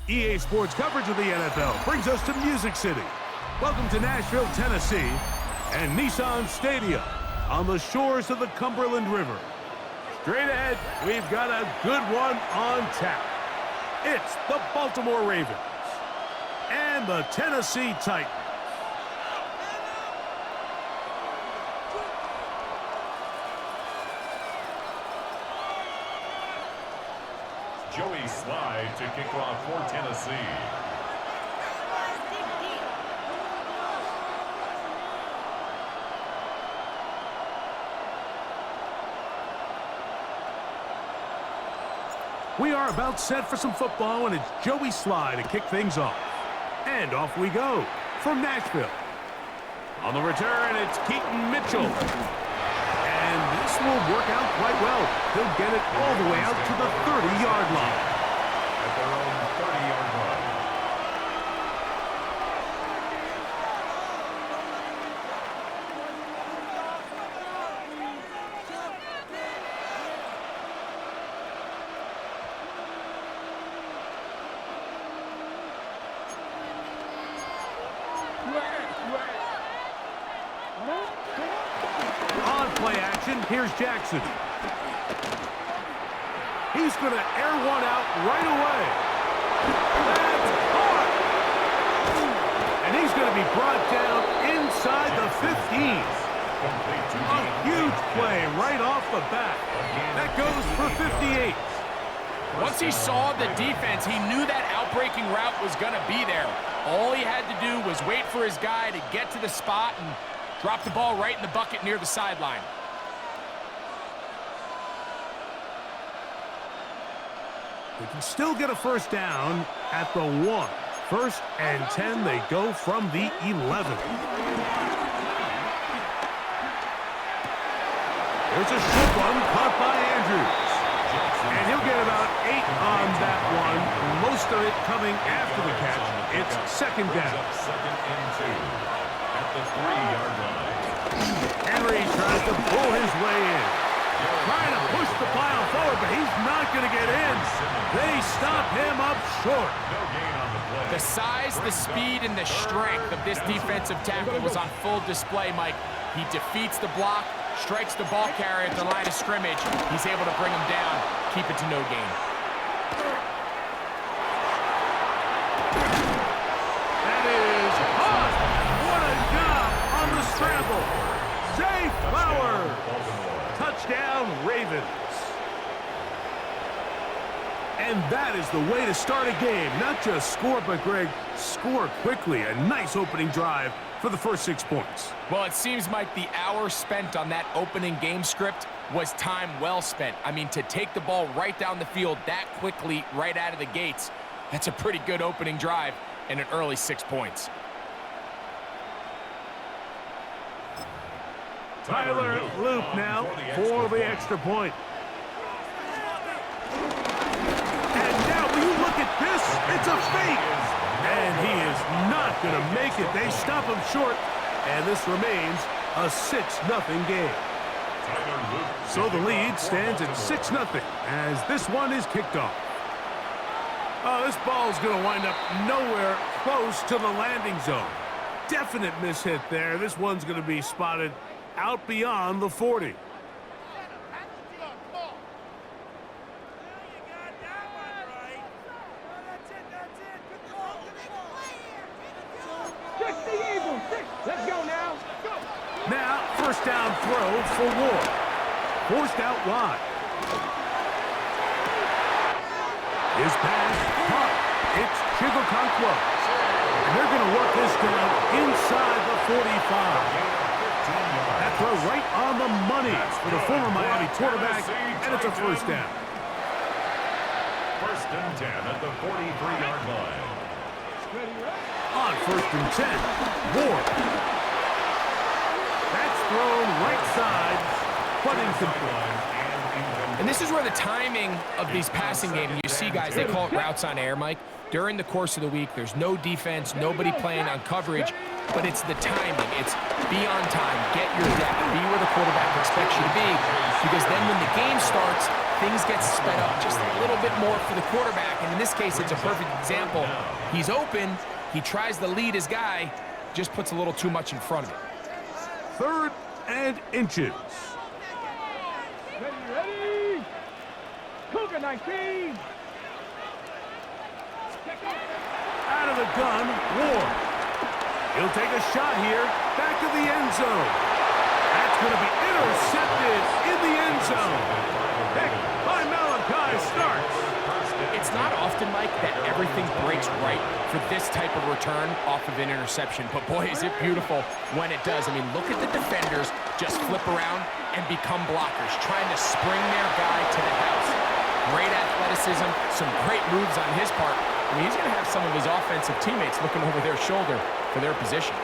EA Sports coverage of the NFL brings us to Music City. Welcome to Nashville, Tennessee, and Nissan Stadium on the shores of the Cumberland River. Straight ahead, we've got a good one on tap. It's the Baltimore Ravens and the Tennessee Titans. Joey Slide to kick off for Tennessee. We are about set for some football, and it's Joey Slide to kick things off. And off we go from Nashville. On the return, it's Keaton Mitchell. And this will work out quite well. He'll get it all the way out to the 30-yard line. At their own 30-yard line. On play action, here's Jackson. He's going to air one out right away. That's caught. And he's going to be brought down inside the 15. A huge play right off the bat. That goes for 58. Once he saw the defense, he knew that outbreaking route was going to be there. All he had to do was wait for his guy to get to the spot and drop the ball right in the bucket near the sideline. They can still get a first down at the 1. 1st and 10, they go from the 11. There's a short one caught by Andrews. And he'll get about 8 on that one. Most of it coming after the catch. It's second down. Second and 2 at the 3-yard line. Henry tries to pull his way in. Trying to push the pile forward, but he's not going to get in. They stop him up short. No gain on the play. The size, the speed, and the strength of this defensive tackle was on full display, Mike. He defeats the block, strikes the ball carrier at the line of scrimmage. He's able to bring him down, keep it to no gain. That is hot. What a job on the scramble. Zay Flowers. Touchdown, Ravens. And that is the way to start a game. Not just score, but, Greg, score quickly. A nice opening drive for the first 6 points. Well, it seems, Mike, the hour spent on that opening game script was time well spent. I mean, to take the ball right down the field that quickly right out of the gates, that's a pretty good opening drive and an early 6 points. Tyler Loop now for the extra point. And now, will you look at this? It's a fake. And he is not going to make it. They stop him short. And this remains a 6-0 game. So the lead stands at 6-0 as this one is kicked off. Oh, this ball is going to wind up nowhere close to the landing zone. Definite mishit there. This one's going to be spotted out beyond the 40. Let's go now. Now, first down throw for Ward. Forced out wide. His pass caught. It's Chigokonkwo. And they're going to work this down inside the 45. That throw right on the money for the former Miami quarterback, and it's a first down. First and 10 at the 43-yard line. On first and 10, Ward. That's thrown right side, but incomplete. And this is where the timing of these passing games, you see guys, they call it routes on air, Mike. During the course of the week, there's no defense, nobody playing on coverage, but it's the timing. It's be on time, get your depth, be where the quarterback expects you to be, because then when the game starts, things get sped up just a little bit more for the quarterback, and in this case, it's a perfect example. He's open, he tries to lead his guy, just puts a little too much in front of him. 3rd and inches. Ready? Cougar 19. Out of the gun, Ward. He'll take a shot here, back of the end zone. That's going to be intercepted in the end zone. Picked by Malachi Starks. It's not often, Mike, that everything breaks right for this type of return off of an interception, but boy, is it beautiful when it does. I mean, look at the defenders just flip around and become blockers, trying to spring their guy to the house. Great athleticism, some great moves on his part. I mean, he's going to have some of his offensive teammates looking over their shoulder for their position.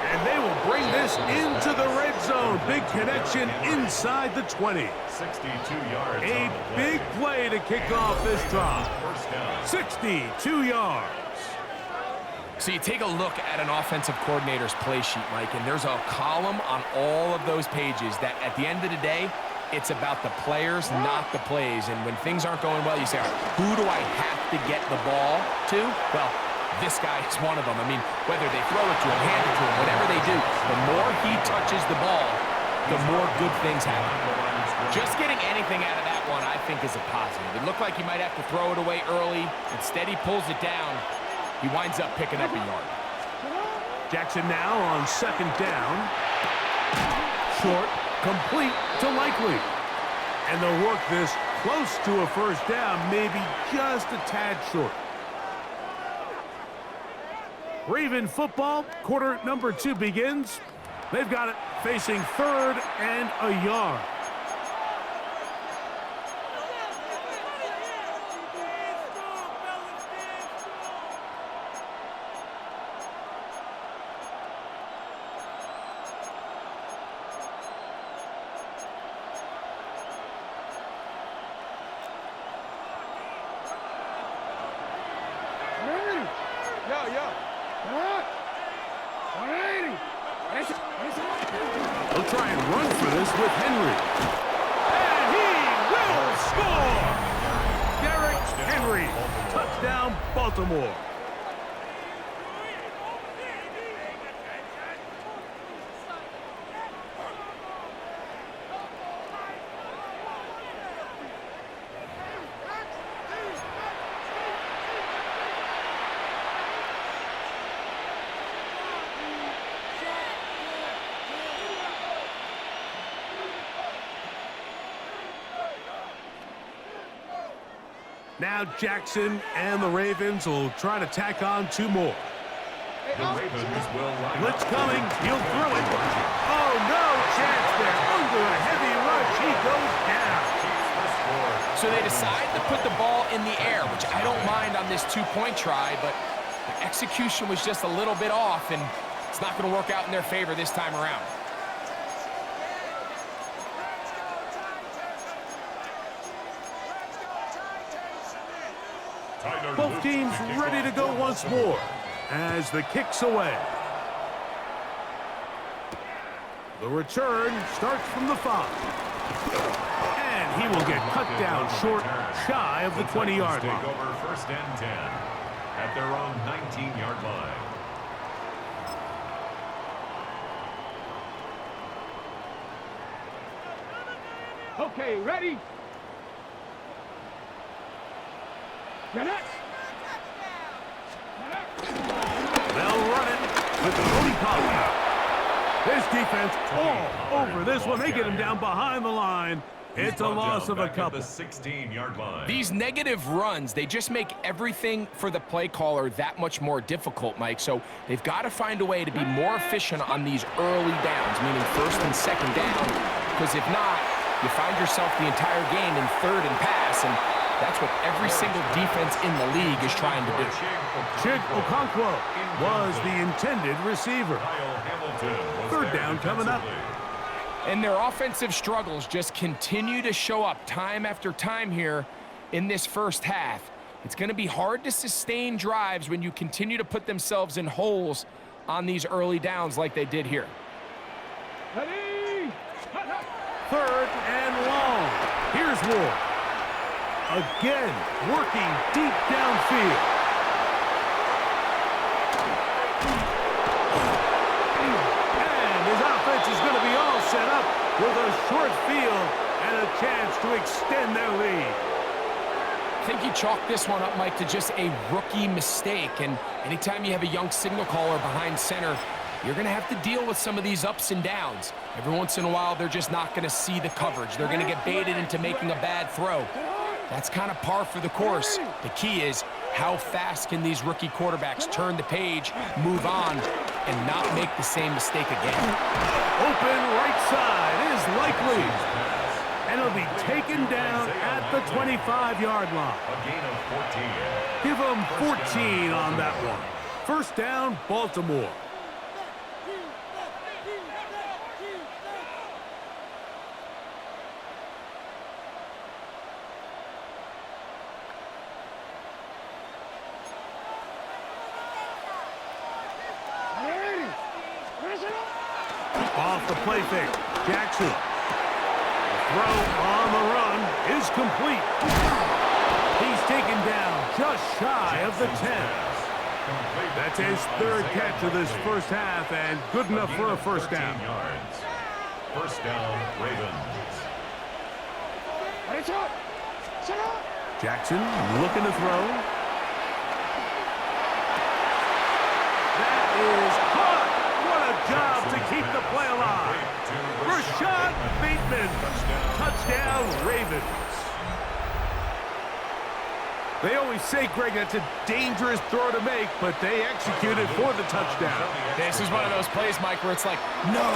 And they will bring this into the red zone. Big connection inside the 20. 62 yards. A big play to kick off this drive. 62 yards. So you take a look at an offensive coordinator's play sheet, Mike, and there's a column on all of those pages that at the end of the day, it's about the players, not the plays. And when things aren't going well, you say, who do I have to get the ball to? Well, this guy is one of them. I mean, whether they throw it to him, hand it to him, whatever they do, the more he touches the ball, the more good things happen. Just getting anything out of that one, I think, is a positive. It looked like he might have to throw it away early. Instead, he pulls it down. He winds up picking up a yard. Jackson now on 2nd down. Short, complete to Likely. And they'll work this close to a 1st down, maybe just a tad short. Raven football, quarter number 2 begins. They've got it facing 3rd and a yard. They'll try and run for this with Henry. And he will score! Derrick Henry, touchdown Baltimore. Now Jackson and the Ravens will try to tack on 2 more. The Ravens will line Blitz up. coming. He'll throw it. Oh, no chance there. Under a heavy rush, he goes down. So they decide to put the ball in the air, which I don't mind on this 2-point try, but the execution was just a little bit off, and it's not going to work out in their favor this time around. Both teams ready to go once more as the kick's away. The return starts from the 5. And he will get cut down short, shy of the 20-yard line. Take over 1st and 10 at their own 19-yard line. Okay, ready? Get it! They'll run it with Cody Pollard. This defense all over this one. They get him down behind the line. It's a loss of a couple. The 16-yard line. These negative runs, they just make everything for the play caller that much more difficult, Mike. So they've got to find a way to be more efficient on these early downs, meaning 1st and 2nd down. Because if not, you find yourself the entire game in 3rd and pass, and that's what every single defense in the league is trying to do. Chig Okonkwo was the intended receiver. 3rd down coming up. And their offensive struggles just continue to show up time after time here in this first half. It's going to be hard to sustain drives when you continue to put themselves in holes on these early downs like they did here. Ready? Third and long. Here's Ward. Again, working deep downfield. And his offense is going to be all set up with a short field and a chance to extend their lead. I think you chalk this one up, Mike, to just a rookie mistake. And anytime you have a young signal caller behind center, you're going to have to deal with some of these ups and downs. Every once in a while, they're just not going to see the coverage. They're going to get baited into making a bad throw. That's kind of par for the course. The key is how fast can these rookie quarterbacks turn the page, move on, and not make the same mistake again. Open right side is likely. And it'll be taken down at the 25-yard line. A gain of 14. Give them 14 on that one. First down, Baltimore. Off the play fake, Jackson. Throw on the run is complete. He's taken down just shy of the 10. That's his third catch of this first half and good enough for a first down. First down, Ravens. Jackson looking to throw. That is caught. What a job to keep the play alive. Rashad Bateman. Touchdown, Ravens. They always say, Greg, that's a dangerous throw to make, but they executed for the touchdown. This is one of those plays, Mike, where it's like, no,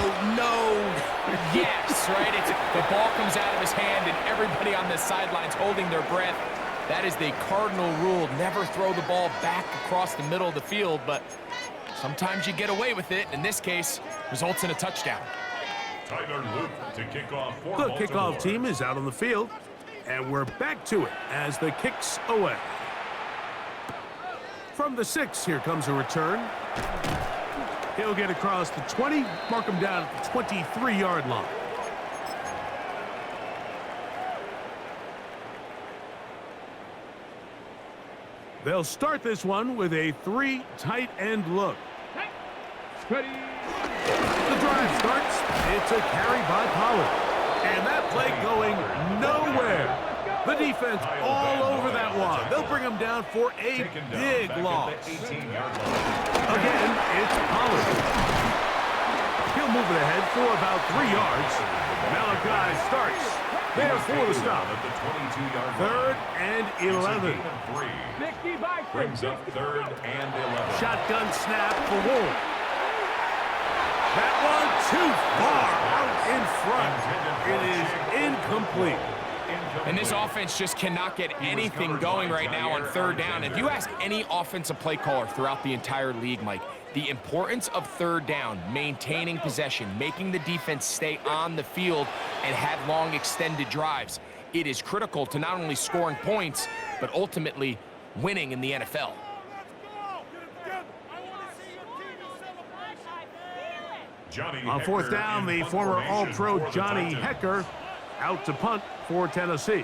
yes, right? The ball comes out of his hand, and everybody on the sidelines holding their breath. That is the cardinal rule. Never throw the ball back across the middle of the field, but sometimes you get away with it. In this case, results in a touchdown. Tyler Luke to kick off for The Baltimore. kickoff team is out on the field, and we're back to it as the kick's away. From the 6, here comes a return. He'll get across the 20, mark him down at the 23-yard line. They'll start this one with a 3 tight end look. Ready? The drive starts. It's a carry by Pollard. And that play going nowhere. The defense all over that one. They'll bring him down for a big loss. Again, it's Pollard. He'll move it ahead for about 3 yards. Malachi starts there for the stop. Third and 11. 60 by Brings up third and 11. Shotgun snap for Ward. That one too far out in front. It is incomplete. And this offense just cannot get anything going right now on third down. If you ask any offensive play caller throughout the entire league, Mike, the importance of third down, maintaining possession, making the defense stay on the field and have long extended drives, it is critical to not only scoring points, but ultimately winning in the NFL. On fourth down, the former All-Pro Johnny Hecker out to punt for Tennessee.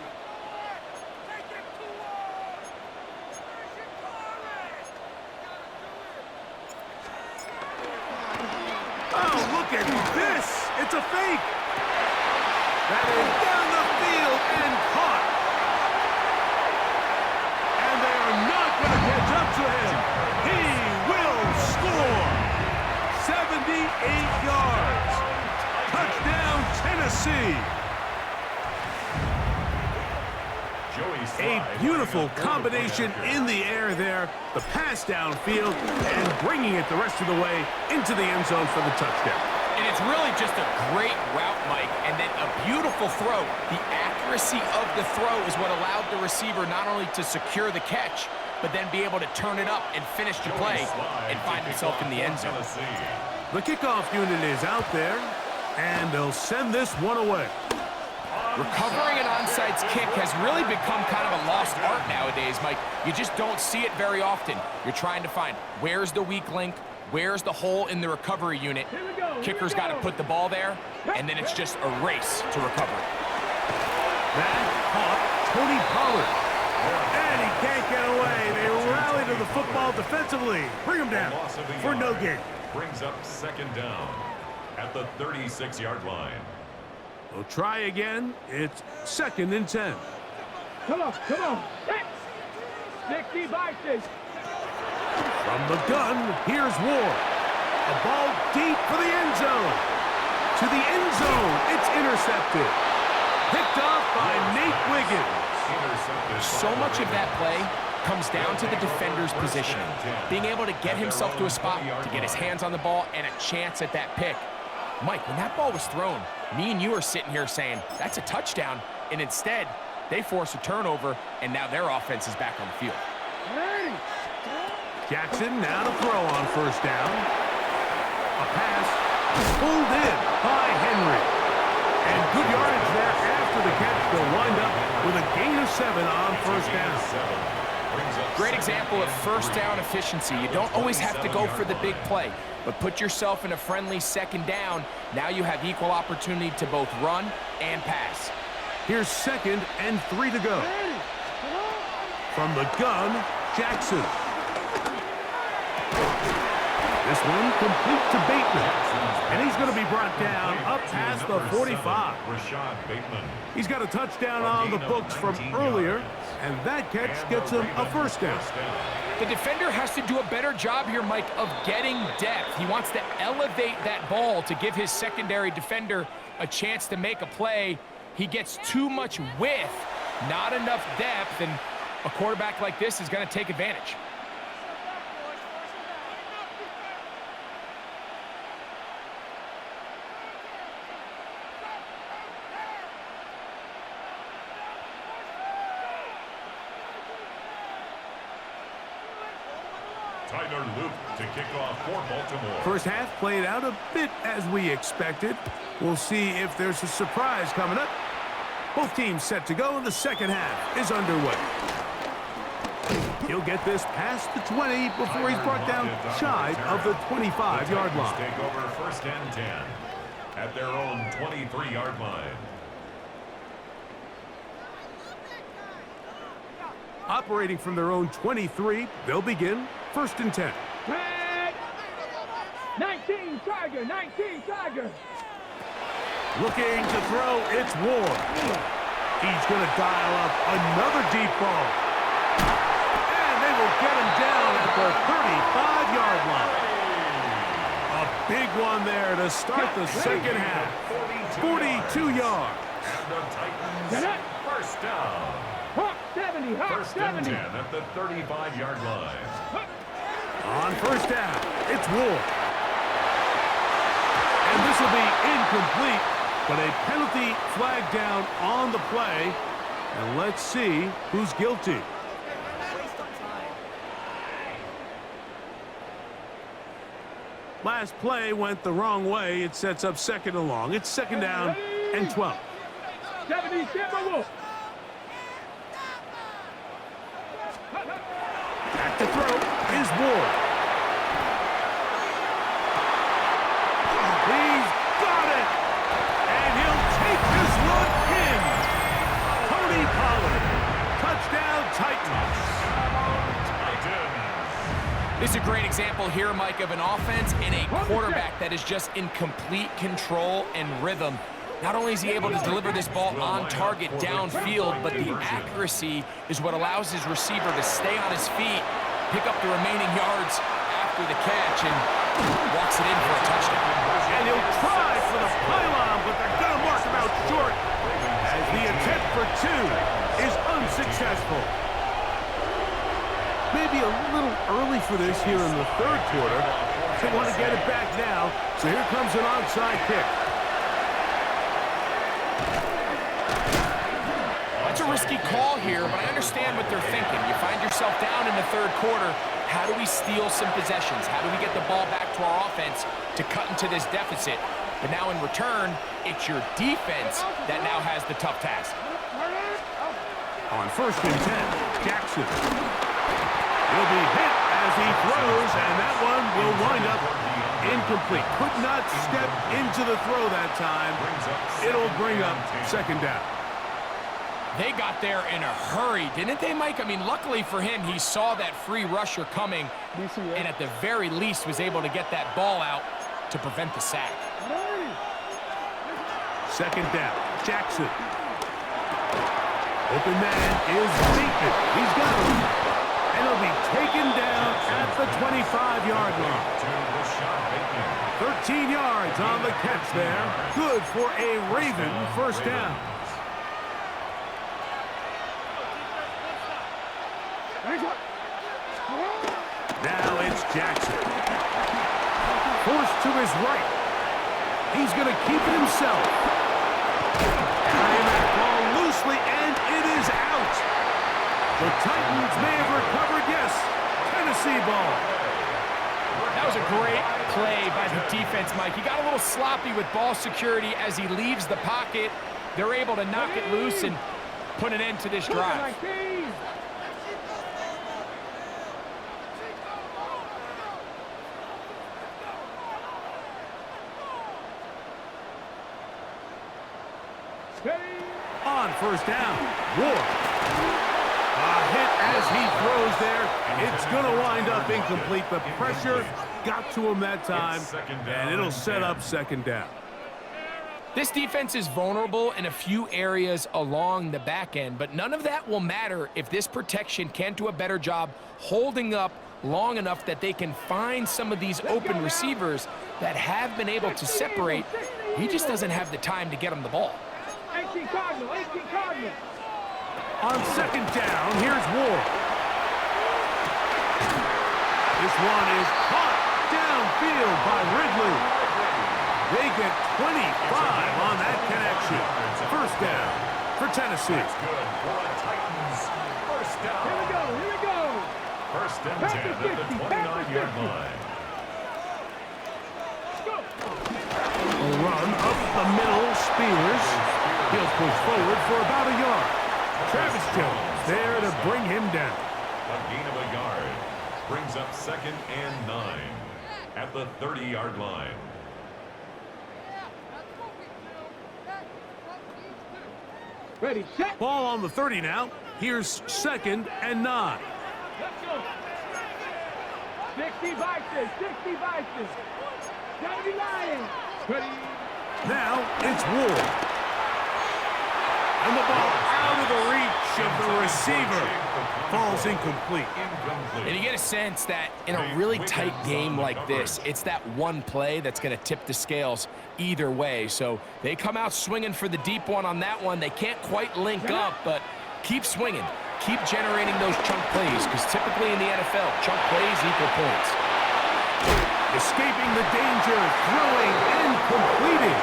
Oh, look at this! It's a fake! That is down the field and caught. And they are not going to catch up to him. He will score! 78 yards. Touchdown, Tennessee. A beautiful combination in the air there. The pass downfield and bringing it the rest of the way into the end zone for the touchdown. And it's really just a great route, Mike, and then a beautiful throw. The accuracy of the throw is what allowed the receiver not only to secure the catch, but then be able to turn it up and finish the play and find himself in the end zone. The kickoff unit is out there. And they'll send this one away. Recovering an onside kick has really become kind of a lost art nowadays, Mike. You just don't see it very often. You're trying to find where's the weak link, where's the hole in the recovery unit. Kicker's got to put the ball there, and then it's just a race to recover it. That caught Tony Pollard. And he can't get away. They rally to the football defensively. Bring him down for no gain. Brings up second down at the 36-yard line. We'll try again. It's 2nd and 10. Come on, come on. 60 by 6. From the gun, here's Ward. A ball deep for the end zone. To the end zone, it's intercepted. Picked off by Nate Wiggins. So much of that play comes down to the defender's positioning. Being able to get himself to a spot, to get his hands on the ball, and a chance at that pick. Mike, when that ball was thrown, me and you are sitting here saying, that's a touchdown, and instead, they force a turnover, and now their offense is back on the field. Jackson now to throw on first down. A pass pulled in by Henry. And good yardage there after the catch. They'll wind up with a gain of 7 on first down. Great example of first down efficiency. You don't always have to go for the big play, but put yourself in a friendly second down. Now you have equal opportunity to both run and pass. Here's 2nd and 3 to go. From the gun, Jackson. This one complete to Bateman. And he's going to be brought down up past the 45. He's got a touchdown on the books from earlier, and that catch gets him a first down. The defender has to do a better job here, Mike, of getting depth. He wants to elevate that ball to give his secondary defender a chance to make a play. He gets too much width, not enough depth, and a quarterback like this is going to take advantage. Tyler Luke to kick off for Baltimore. First half played out a bit as we expected. We'll see if there's a surprise coming up. Both teams set to go, and the second half is underway. He'll get this past the 20 before he's brought down shy of the 25-yard line. Take over 1st and 10 at their own 23-yard line. Operating from their own 23, they'll begin 1st and 10. 19 Tiger, 19 Tiger. Looking to throw, it's Ward. He's going to dial up another deep ball. And they will get him down at the 35-yard line. A big one there to start the second half. 42 yards. And the Titans first down. Hawk 70, Hawk 1st and 70. 10 at the 35-yard line. On first down, it's Ward. And this will be incomplete, but a penalty flag down on the play. And let's see who's guilty. Last play went the wrong way. It sets up 2nd and long. It's 2nd down and 12. 70, Timberwolf. At the throw is Ward. He's got it! And he'll take this one in. Tony Pollard. Touchdown, Titans. This is a great example here, Mike, of an offense and a quarterback that is just in complete control and rhythm. Not only is he able to deliver this ball on target downfield, but the accuracy is what allows his receiver to stay on his feet, pick up the remaining yards after the catch, and walks it in for a touchdown. And he'll try for the pylon, but they're going to mark him out short as the attempt for 2 is unsuccessful. Maybe a little early for this here in the 3rd quarter. They want to get it back now, so here comes an onside kick. That's a risky call here, but I understand what they're thinking. You find yourself down in the 3rd quarter. How do we steal some possessions? How do we get the ball back to our offense to cut into this deficit? But now in return, it's your defense that now has the tough task. On 1st and 10, Jackson. He'll be hit as he throws, and that one will wind up incomplete. Could not step into the throw that time. It'll bring up 2nd down. They got there in a hurry, didn't they, Mike? I mean, luckily for him, he saw that free rusher coming, and at the very least was able to get that ball out to prevent the sack. 2nd down, Jackson. Open man is Bateman. He's got him. And he'll be taken down at the 25-yard line. 13 yards on the catch there. Good for a Raven 1st down. Now it's Jackson. Forced to his right. He's going to keep it himself. Carrying that ball loosely, and it is out. The Titans may have recovered, yes. Tennessee ball. That was a great play by the defense, Mike. He got a little sloppy with ball security as he leaves the pocket. They're able to knock it loose and put an end to this drive. On 1st down, Ward. A hit as he throws there. It's going to wind up incomplete. The pressure got to him that time, and it'll set up 2nd down. This defense is vulnerable in a few areas along the back end, but none of that will matter if this protection can't do a better job holding up long enough that they can find some of these open receivers that have been able to separate. He just doesn't have the time to get them the ball. 18 Cardinal, 18 Cardinal. On 2nd down, here's Ward. This one is caught downfield by Ridley. They get 25 on that connection. 1st down for Tennessee. Good for a Titans 1st down. Here we go, here we go. 1st and 10 at the 29-yard line. A run up the middle, Spears. He'll push forward for about a yard. Travis Jones there to bring him down. A gain of a yard brings up 2nd and 9 at the 30-yard line. Ready, set. Ball on the 30 now. Here's 2nd and 9. Let's go. 60 Vikings, 60 Vikings. Gotta be Lions. Ready. Now it's Ward. And the ball out of the reach of the receiver. Falls incomplete. And you get a sense that in a really tight game like this, it's that one play that's going to tip the scales either way. So they come out swinging for the deep one on that one. They can't quite link up, but keep swinging. Keep generating those chunk plays, because typically in the NFL, chunk plays equal points. Escaping the danger, throwing and completing.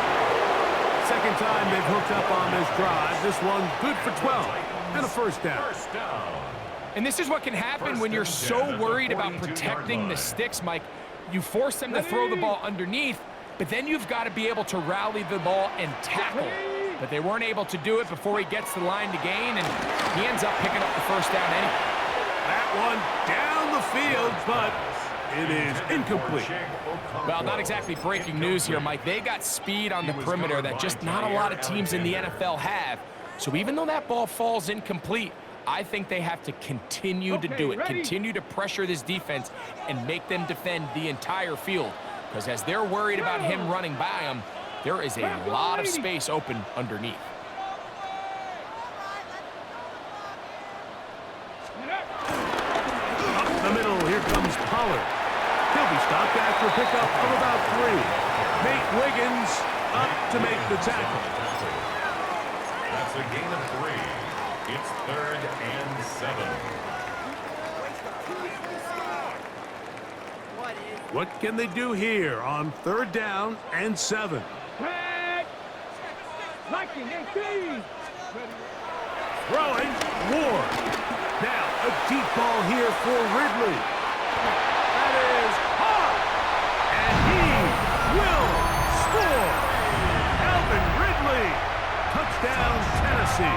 2nd time they've hooked up on this drive. This one good for 12 and a 1st down. And this is what can happen when you're so worried about protecting the sticks, Mike. You force them to throw the ball underneath, but then you've got to be able to rally the ball and tackle. But they weren't able to do it before he gets the line to gain, and he ends up picking up the 1st down anyway. That one down the field, but it is incomplete. Well, not exactly breaking news here, Mike. They got speed on the perimeter that just not a lot of teams in the NFL have. So even though that ball falls incomplete, I think they have to continue to do it, continue to pressure this defense and make them defend the entire field. Because as they're worried about him running by them, there is a lot of space open underneath. Up the middle, here comes Pollard. He'll be stopped after a pickup of about 3. Nate Wiggins up to make the tackle. That's a gain of 3. It's 3rd and 7. What can they do here on 3rd down and 7? Viking, 18. Throwing, Ward. Now a deep ball here for Ridley. That is hot, and he will score. see.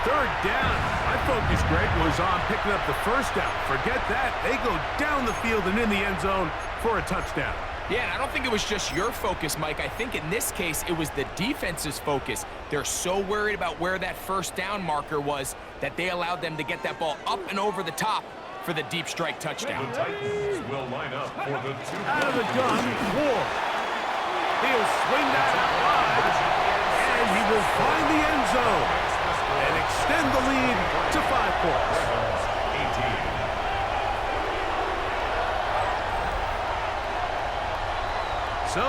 Third down. My focus, Greg, was on picking up the first down. Forget that. They go down the field and in the end zone for a touchdown. Yeah, and I don't think it was just your focus, Mike. I think in this case, it was the defense's focus. They're so worried about where that first down marker was that they allowed them to get that ball up and over the top for the deep strike touchdown. The Titans will line up for the two-point Out of the gun, conversion. Ward. He'll swing that out wide, and he will find the end zone and extend the lead to 5 points. Ravens 18. So,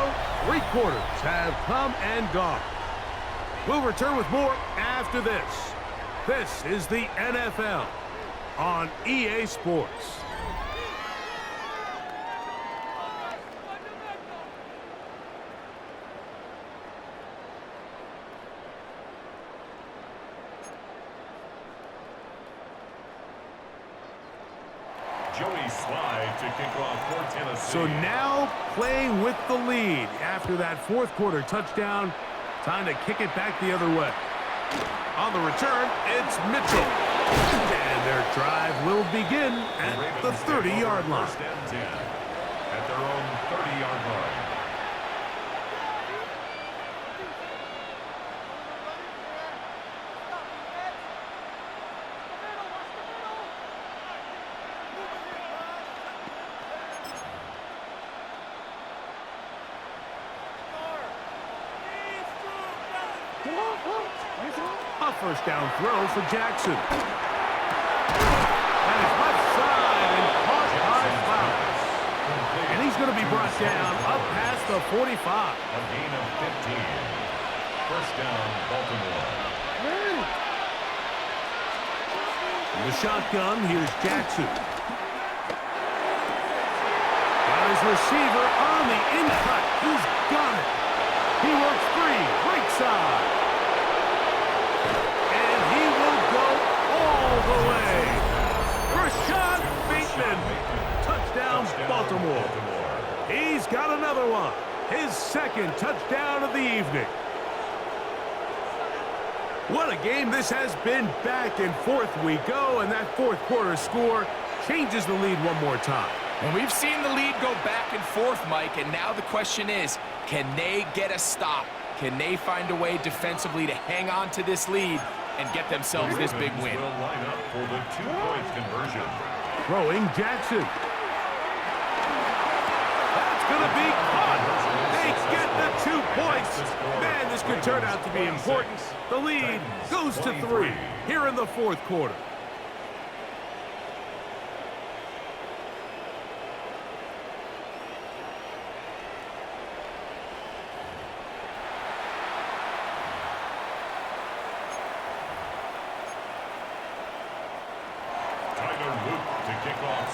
3 quarters have come and gone. We'll return with more after this. This is the NFL on EA Sports. Joey slide to kick off for Tennessee. So now playing with the lead after that 4th quarter touchdown. Time to kick it back the other way. On the return, it's Mitchell. And their drive will begin at the 30-yard line. First and 10 at their own 30-yard line. A first down throw for Jackson. And it's left side and caught by Flowers. And he's going to be brought down up past the 45. A gain of 15. First down, Baltimore. The shotgun, here's Jackson. Got his receiver on the in-cut. He's got it. He works free, right side. And he will go all the way. Rashad Bateman. Touchdown, Baltimore. He's got another one. His 2nd touchdown of the evening. What a game this has been. Back and forth we go, and that 4th quarter score changes the lead one more time. And we've seen the lead go back and forth, Mike, and now the question is, can they get a stop? Can they find a way defensively to hang on to this lead and get themselves this big win? Will line up for the 2-point conversion. Throwing Jackson. That's going to be caught. They get the 2 points. Man, this could turn out to be important. The lead goes to 3 here in the 4th quarter.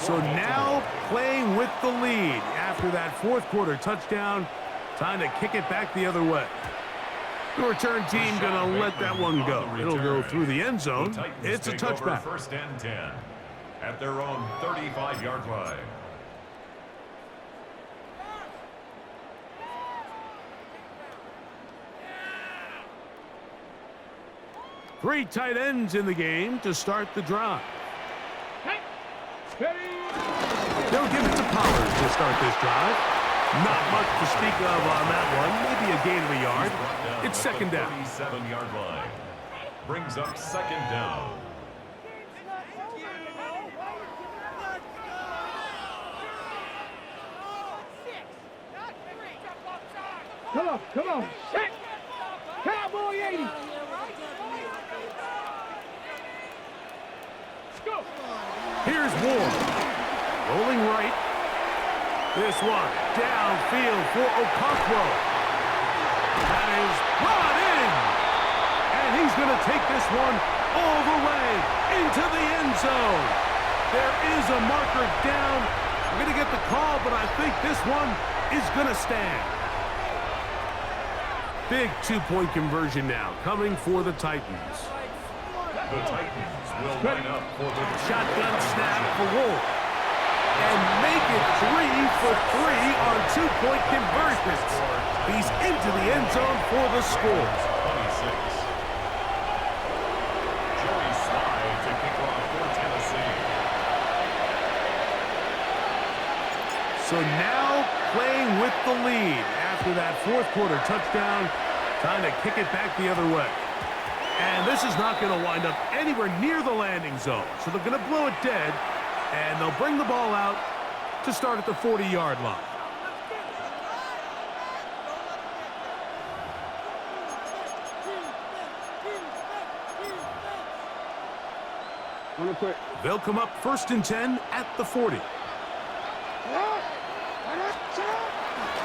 So now playing with the lead after that 4th quarter touchdown. Time to kick it back the other way. The return team going to let that one go. It'll go through the end zone. It's a touchback. First and 10 at their own 35-yard line. Three tight ends in the game to start the drive. They'll give it to Pollard to start this drive. Not much to speak of on that one. Maybe a gain of a yard. It's 2nd down. 37-yard line. Brings up 2nd down. Come on. Set. Cowboy 80. Go. Here's Ward. Rolling right. This one downfield for Okonkwo. That is brought in. And he's going to take this one all the way into the end zone. There is a marker down. I'm going to get the call, but I think this one is going to stand. Big 2-point conversion now coming for the Titans. The Titans will line up for the Shotgun snap for Ward. And make it 3 for 3 on 2-point conversions. He's into the end zone for the score. So now playing with the lead after that fourth quarter touchdown, time to kick it back the other way. And this is not going to wind up anywhere near the landing zone. So they're going to blow it dead, and they'll bring the ball out to start at the 40-yard line. They'll come up 1st and 10 at the 40.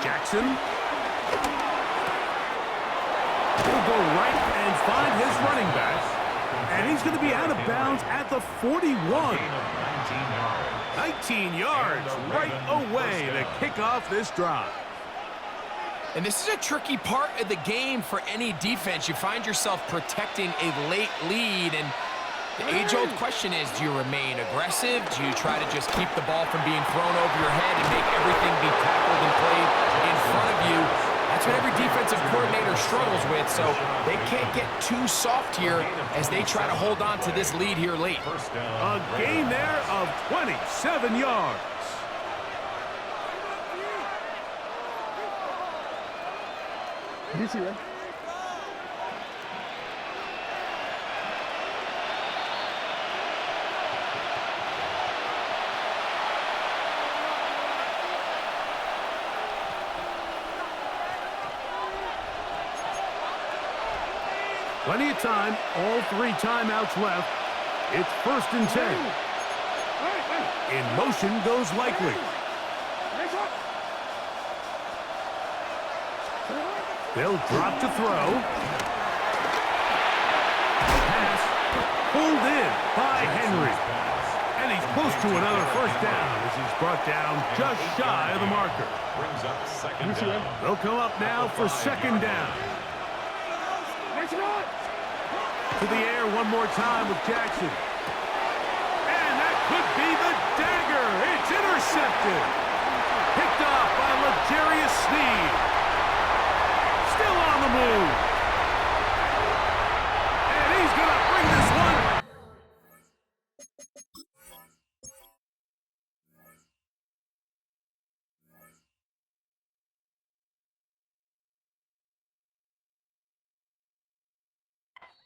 Jackson will go right and find his running back. And he's going to be out of bounds at the 41. 19 yards right away to kick off this drive. And this is a tricky part of the game for any defense. You find yourself protecting a late lead, and the age-old question is, do you remain aggressive? Do you try to just keep the ball from being thrown over your head and make everything be tackled and played in front of you? That's what every defensive coordinator struggles with, so they can't get too soft here as they try to hold on to this lead here late. A gain there of 27 yards. Did you see that? Plenty of time, all 3 timeouts left. It's 1st and 10. In motion goes Likely. They'll drop to throw. Pass pulled in by Henry. And he's close to another first down as he's brought down just shy of the marker. Brings up 2nd down. They'll come up now for 2nd down. To the air one more time with Jackson.